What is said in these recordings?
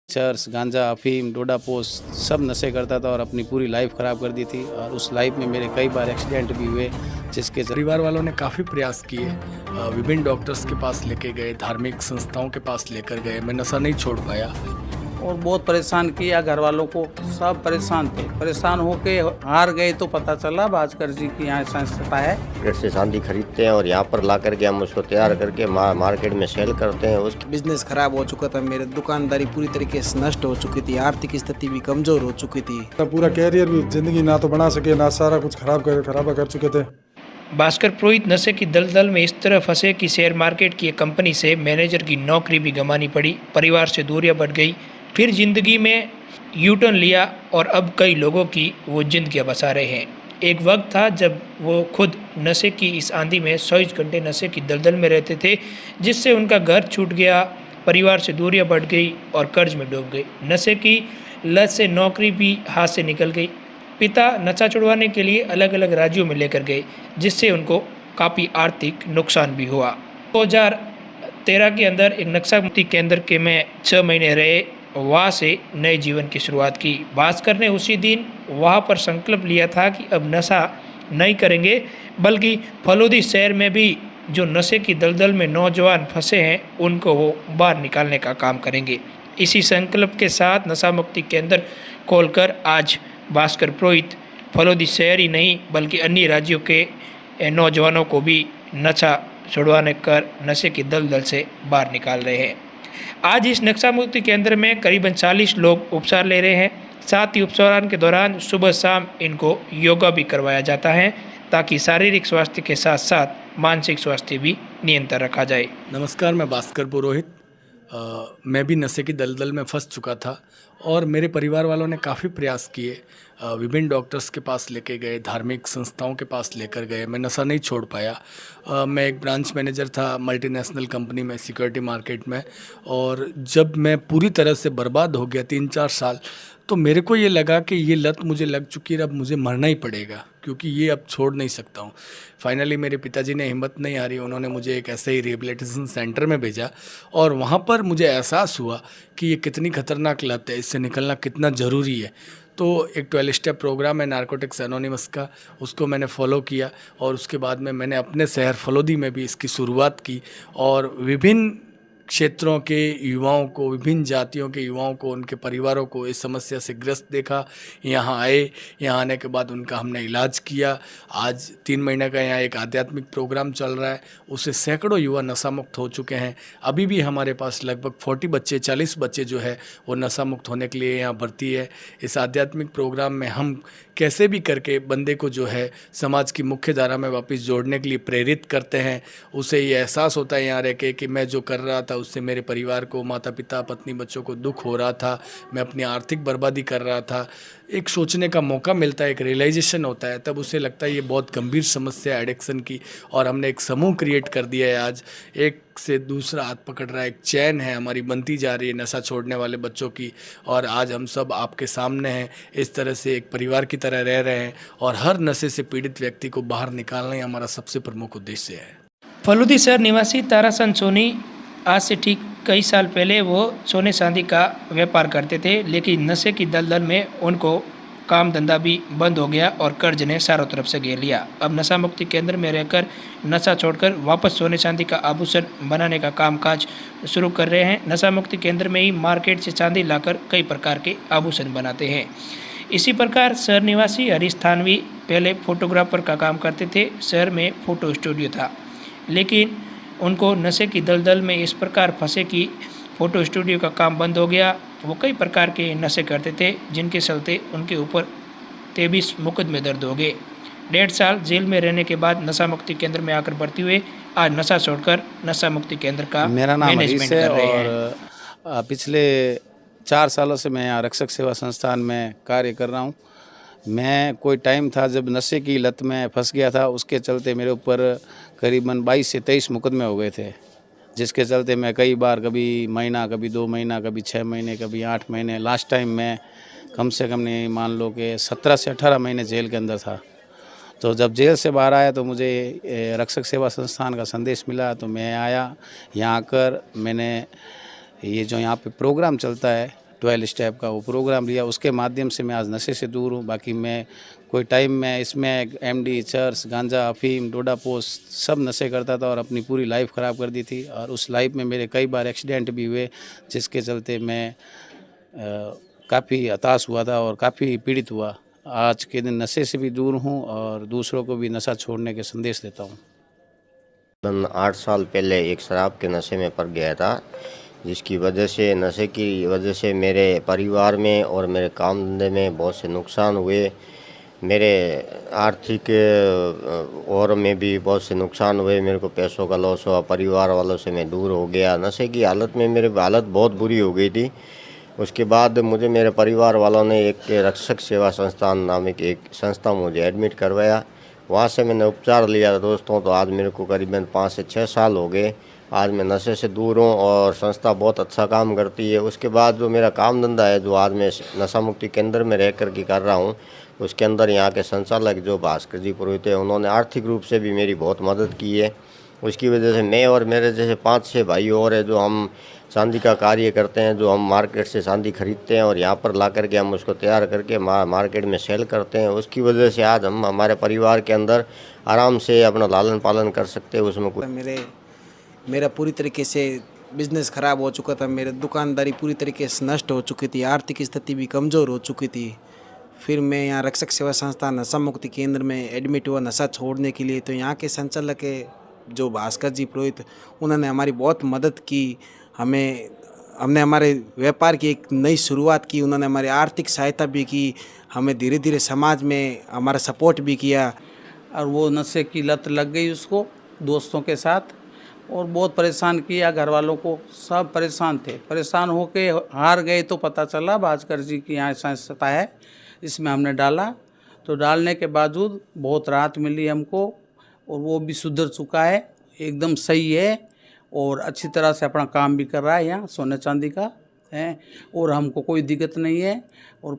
Cheers, गांजा, अफीम, डोडा post सब नशे करता था और अपनी पूरी लाइफ ख़राब कर दी थी। और उस लाइफ में मेरे कई बार एक्सीडेंट भी हुए, जिसके परिवार वालों ने काफ़ी प्रयास किए, विभिन्न डॉक्टर्स के पास लेके गए, धार्मिक संस्थाओं के पास लेकर गए, मैं नशा नहीं छोड़ पाया। और बहुत परेशान किया घर वालों को। सब परेशान थे, परेशान होके हार गए तो पता चला भास्कर जी की यहाँ संस्था है। मार्केट से चांदी खरीदते हैं और यहाँ पर ला करके हम उसको तैयार करके मार्केट में सेल करते हैं। उस बिजनेस खराब हो चुका था, मेरे दुकानदारी पूरी तरीके से नष्ट हो चुकी थी, आर्थिक स्थिति भी कमजोर हो चुकी थी। पूरा कैरियर भी जिंदगी ना तो बना सके, ना सारा कुछ खराब कर चुके थे। भास्कर पुरोहित नशे की दलदल में इस तरह फंसे कि शेयर मार्केट की एक कंपनी से मैनेजर की नौकरी भी गंवानी पड़ी, परिवार से दूरियां बढ़ गई, फिर जिंदगी में यू टर्न लिया और अब कई लोगों की वो जिंदगियां बसा रहे हैं। एक वक्त था जब वो खुद नशे की इस आंधी में 24 घंटे नशे की दलदल में रहते थे, जिससे उनका घर छूट गया, परिवार से दूरियां बढ़ गई और कर्ज में डूब गए। नशे की लत से नौकरी भी हाथ से निकल गई। पिता नशा छुड़वाने के लिए अलग अलग राज्यों में लेकर गए, जिससे उनको काफ़ी आर्थिक नुकसान भी हुआ। 2013 के अंदर एक नशा मुक्ति केंद्र के में 6 महीने रहे, वहाँ से नए जीवन की शुरुआत की। भास्कर ने उसी दिन वहाँ पर संकल्प लिया था कि अब नशा नहीं करेंगे, बल्कि फलोदी शहर में भी जो नशे की दलदल में नौजवान फंसे हैं उनको वो बाहर निकालने का काम करेंगे। इसी संकल्प के साथ नशा मुक्ति केंद्र खोलकर आज भास्कर पुरोहित फलोदी शहर ही नहीं बल्कि अन्य राज्यों के नौजवानों को भी नशा छुड़वाने कर नशे की दलदल से बाहर निकाल रहे हैं। आज इस नशा मुक्ति केंद्र में करीबन 40 लोग उपचार ले रहे हैं। साथ ही उपचार के दौरान सुबह शाम इनको योगा भी करवाया जाता है, ताकि शारीरिक स्वास्थ्य के साथ साथ मानसिक स्वास्थ्य भी नियंत्रण रखा जाए। नमस्कार, मैं भास्कर पुरोहित। मैं भी नशे की दलदल में फंस चुका था और मेरे परिवार वालों ने काफ़ी प्रयास किए, विभिन्न डॉक्टर्स के पास लेके गए, धार्मिक संस्थाओं के पास लेकर गए, मैं नशा नहीं छोड़ पाया। मैं एक ब्रांच मैनेजर था मल्टीनेशनल कंपनी में, सिक्योरिटी मार्केट में, और जब मैं पूरी तरह से बर्बाद हो गया 3-4 साल, तो मेरे को ये लगा कि ये लत मुझे लग चुकी है, अब मुझे मरना ही पड़ेगा, क्योंकि ये अब छोड़ नहीं सकता हूँ। फाइनली मेरे पिताजी ने हिम्मत नहीं हारी, उन्होंने मुझे एक ऐसे ही रिहेबिलिटेशन सेंटर में भेजा और वहाँ पर मुझे एहसास हुआ कि ये कितनी खतरनाक लत है, इससे निकलना कितना ज़रूरी है। तो एक 12 स्टेप प्रोग्राम है नारकोटिक्स एनोनिमस का, उसको मैंने फॉलो किया और उसके बाद में मैंने अपने शहर फलोदी में भी इसकी शुरुआत की और विभिन्न क्षेत्रों के युवाओं को, विभिन्न जातियों के युवाओं को, उनके परिवारों को इस समस्या से ग्रस्त देखा। यहाँ आए, यहाँ आने के बाद उनका हमने इलाज किया। आज 3 महीने का यहाँ एक आध्यात्मिक प्रोग्राम चल रहा है, उससे सैकड़ों युवा नशा मुक्त हो चुके हैं। अभी भी हमारे पास लगभग 40 बच्चे जो है वो नशा मुक्त होने के लिए यहाँ भर्ती है। इस आध्यात्मिक प्रोग्राम में हम कैसे भी करके बंदे को जो है समाज की मुख्य धारा में वापस जोड़ने के लिए प्रेरित करते हैं। उसे ये एहसास होता है यहाँ रह के कि मैं जो कर रहा था उससे मेरे परिवार को, माता पिता, पत्नी, बच्चों को दुख हो रहा था, मैं अपनी आर्थिक बर्बादी कर रहा था। एक सोचने का मौका मिलता है, एक रियलाइजेशन होता है, तब उसे लगता है ये बहुत गंभीर समस्या है एडिक्शन की। और हमने एक समूह क्रिएट कर दिया है, आज एक से दूसरा हाथ पकड़ रहा है, एक चैन है हमारी बनती जा रही है नशा छोड़ने वाले बच्चों की। और आज हम सब आपके सामने हैं, इस तरह से एक परिवार की तरह रह रहे हैं और हर नशे से पीड़ित व्यक्ति को बाहर निकालना ही हमारा सबसे प्रमुख उद्देश्य है। फलोदी शहर निवासी ताराचंद सोनी आज से ठीक कई साल पहले वो सोने चांदी का व्यापार करते थे, लेकिन नशे की दलदल में उनको काम धंधा भी बंद हो गया और कर्ज ने चारों तरफ से घेर लिया। अब नशा मुक्ति केंद्र में रहकर नशा छोड़कर वापस सोने चांदी का आभूषण बनाने का कामकाज शुरू कर रहे हैं। नशा मुक्ति केंद्र में ही मार्केट से चांदी लाकर कई प्रकार के आभूषण बनाते हैं। इसी प्रकार शहर निवासी हरीश थानवी पहले फोटोग्राफर का काम करते थे। शहर में फ़ोटो स्टूडियो था, लेकिन उनको नशे की दलदल में इस प्रकार फंसे कि फ़ोटो स्टूडियो का काम बंद हो गया। वो कई प्रकार के नशे करते थे, जिनके चलते उनके ऊपर 23 मुकदमे दर्ज हो गए। 1.5 साल जेल में रहने के बाद नशा मुक्ति केंद्र में आकर भर्ती हुए। आज नशा छोड़कर नशा मुक्ति केंद्र का मेरा नाम हरीश मैनेजमेंट है कर रहे हैं। और पिछले 4 सालों से मैं यहाँ रक्षक सेवा संस्थान में कार्य कर रहा हूँ। मैं कोई टाइम था जब नशे की लत में फंस गया था, उसके चलते मेरे ऊपर करीबन 22 से 23 मुकदमे हो गए थे, जिसके चलते मैं कई बार कभी महीना, कभी 2 महीना, कभी 6 महीने, कभी 8 महीने, लास्ट टाइम मैं कम से कम नहीं मान लो कि 17 से 18 महीने जेल के अंदर था। तो जब जेल से बाहर आया तो मुझे रक्षक सेवा संस्थान का संदेश मिला, तो मैं आया। यहाँ आकर मैंने ये जो यहाँ पे प्रोग्राम चलता है 12 स्टेप का वो प्रोग्राम लिया, उसके माध्यम से मैं आज नशे से दूर हूँ। बाकी मैं कोई टाइम में इसमें एमडी, चर्स, गांजा, अफीम, डोडा पोस्ट सब नशे करता था और अपनी पूरी लाइफ ख़राब कर दी थी। और उस लाइफ में मेरे कई बार एक्सीडेंट भी हुए, जिसके चलते मैं काफ़ी हताश हुआ था और काफ़ी पीड़ित हुआ। आज के दिन नशे से भी दूर हूँ और दूसरों को भी नशा छोड़ने के संदेश देता हूँ। 8 साल पहले एक शराब के नशे में पड़ गया था, जिसकी वजह से नशे की वजह से मेरे परिवार में और मेरे काम धंधे में बहुत से नुकसान हुए। मेरे आर्थिक और में भी बहुत से नुकसान हुए। मेरे को पैसों का लॉस हुआ, परिवार वालों से मैं दूर हो गया। नशे की हालत में मेरी हालत बहुत बुरी हो गई थी। उसके बाद मुझे मेरे परिवार वालों ने एक रक्षक सेवा संस्थान नामक एक संस्था मुझे एडमिट करवाया। वहाँ से मैंने उपचार लिया दोस्तों, तो आज मेरे को करीबन 5 से 6 साल हो गए। आज मैं नशे से दूर हूँ और संस्था बहुत अच्छा काम करती है। उसके बाद जो मेरा काम धंधा है, जो आज मैं नशा मुक्ति केंद्र में रह कर के कर रहा हूँ, उसके अंदर यहाँ के संचालक जो भास्कर जी पुरोहित है, उन्होंने आर्थिक रूप से भी मेरी बहुत मदद की है। उसकी वजह से मैं और मेरे जैसे 5-6 भाई और है, जो हम चांदी का कार्य करते हैं, जो हम मार्केट से चांदी खरीदते हैं और यहाँ पर ला करके हम उसको तैयार करके मार्केट में सेल करते हैं। उसकी वजह से आज हम हमारे परिवार के अंदर आराम से अपना लालन पालन कर सकते हैं। उसमें कोई मेरा पूरी तरीके से बिजनेस ख़राब हो चुका था। मेरी दुकानदारी पूरी तरीके से नष्ट हो चुकी थी, आर्थिक स्थिति भी कमज़ोर हो चुकी थी। फिर मैं यहाँ रक्षक सेवा संस्था नशा मुक्ति केंद्र में एडमिट हुआ नशा छोड़ने के लिए। तो यहाँ के संचालक है जो भास्कर जी पुरोहित, उन्होंने हमारी बहुत मदद की। हमने हमारे व्यापार की एक नई शुरुआत की। उन्होंने हमारी आर्थिक सहायता भी की, हमें धीरे धीरे समाज में हमारा सपोर्ट भी किया। और वो नशे की लत लग गई उसको दोस्तों के साथ, और बहुत परेशान किया। घर वालों को सब परेशान थे, परेशान होके हार गए। तो पता चला भास्कर जी की यहाँ संस्था है, इसमें हमने डाला। तो डालने के बावजूद बहुत राहत मिली हमको, और वो भी सुधर चुका है, एकदम सही है और अच्छी तरह से अपना काम भी कर रहा है यहाँ सोने चांदी का है, और हमको कोई दिक्कत नहीं है। और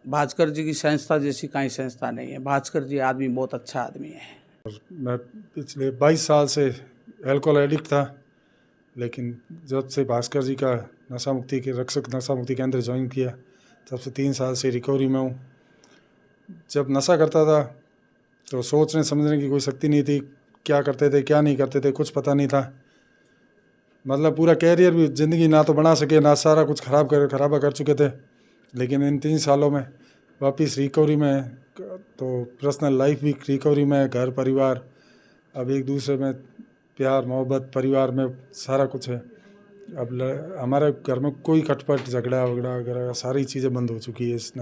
भास्कर जी की संस्था जैसी कहीं संस्था नहीं है। भास्कर जी आदमी बहुत अच्छा आदमी है। मैं पिछले 22 साल से अल्कोहल एडिक्ट था, लेकिन जब से भास्कर जी का नशा मुक्ति केंद्र ज्वाइन किया, तब से 3 साल से रिकवरी में हूँ। जब नशा करता था तो सोचने समझने की कोई शक्ति नहीं थी, क्या करते थे क्या नहीं करते थे कुछ पता नहीं था। मतलब पूरा कैरियर भी ज़िंदगी ना तो बना सके, ना सारा कुछ खराबा कर चुके थे। लेकिन इन 3 सालों में वापस रिकवरी में, तो पर्सनल लाइफ भी रिकवरी में, घर परिवार, अब एक दूसरे में प्यार मोहब्बत, परिवार में सारा कुछ है। अब हमारे घर में कोई खटपट झगड़ा वगड़ा वगैरह सारी चीज़ें बंद हो चुकी है इस